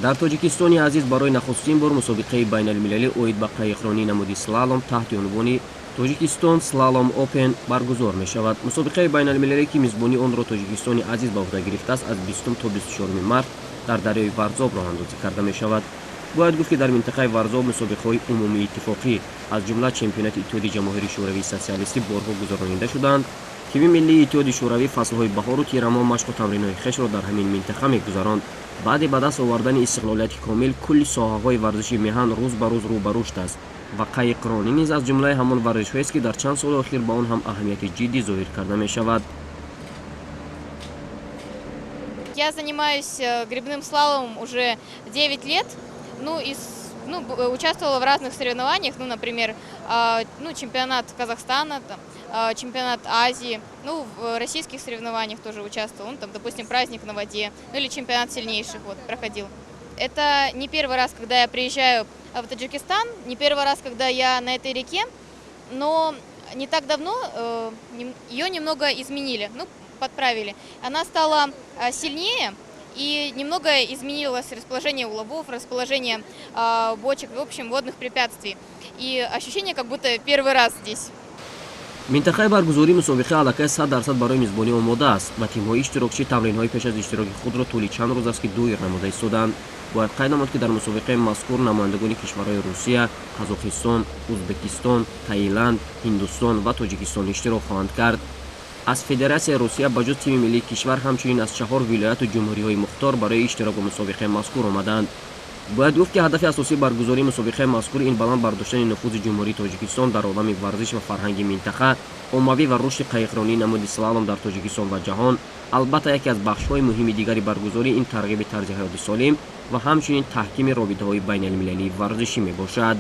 дар тоҷикистони азиз барои нахустин бор мусобиқаи байналмилалӣ оид ба қайиқронӣ намуди слалом таҳти унвони Тоҷикистон Slalom Open баргузор мешавад. Мусобиқаи байналмилалӣ ки мизбони онро Тоҷикистони азиз ба уҳда гирифтааст, аз 20 то 24 март дар дарёи Варзоб роҳандозӣ карда мешавад. бояд гуфт ки дар минтақаи Варзоб мусобиқаҳои умумии иттифоқӣ аз ҷумла чемпионати иттиҳоди ҷамоҳири шӯравии социалистӣ борҳо гузаронида шуданд. тими миллии иттиҳоди шӯравӣ фаслҳои баҳору тирамоҳ машқу тамринҳои хешро дар ҳамин минтақа мегузаронд. баъди ба даст овардани истиқлолияти комил кулли соҳаҳои варзиши меҳан рӯз ба рӯз рӯ ба рушд аст ва қайиқронӣ низ аз ҷумлаи ҳамон варзишҳоест ки дар чанд соли охир ба он ҳам аҳамияти ҷиддӣ зоҳир карда мешавад. Я занимаюсь гребным слаломом уже 9 лет. Участвовала в разных соревнованиях, например, чемпионат Казахстана, чемпионат Азии, в российских соревнованиях тоже участвовала, допустим, праздник на воде, или чемпионат сильнейших проходил. Это не первый раз, когда я приезжаю в Таджикистан, не первый раз, когда я на этой реке, но не так давно ее немного изменили, подправили. Она стала сильнее, и немного изменилось расположение уловов, расположение бочек, в общем, водных препятствий. И ощущение, как будто первый раз здесь. минтақаи баргузории мусобиқа аллакай 100% барои мизбонӣ омода аст ва тимҳои иштирокчӣ тамринҳои пеш аз иштироки худро тӯли чанд рӯз аст ки дуир намуда истоданд. бояд қайд намуд ки дар мусобиқаи мазкур намояндагони кишварҳои Русия, Қазоқистон, Узбекистон, Таиланд, Ҳиндустон ва Тоҷикистон иштирок хоҳанд кард. аз Федератсияи Русия ба ҷуз тими миллии кишвар ҳамчунин аз 4 вилояту ҷумҳуриҳои мухтор барои иштирок ба мусобиқаи мазкур омаданд. бояд гуфт ки ҳадафи асосии баргузории мусобиқаи мазкур ин баланд бардоштани нуфузи ҷумҳурии Тоҷикистон дар олами варзиш ва фарҳанги минтақа, оммавӣ ва рушди қайиқронии намуди слалом дар Тоҷикистон ва ҷаҳон. албатта яке аз бахшҳои муҳими дигари баргузорӣ ин тарғиби тарзи ҳаёти солим ва ҳамчунин таҳкими робитаҳои байналмилалии варзишӣ мебошад.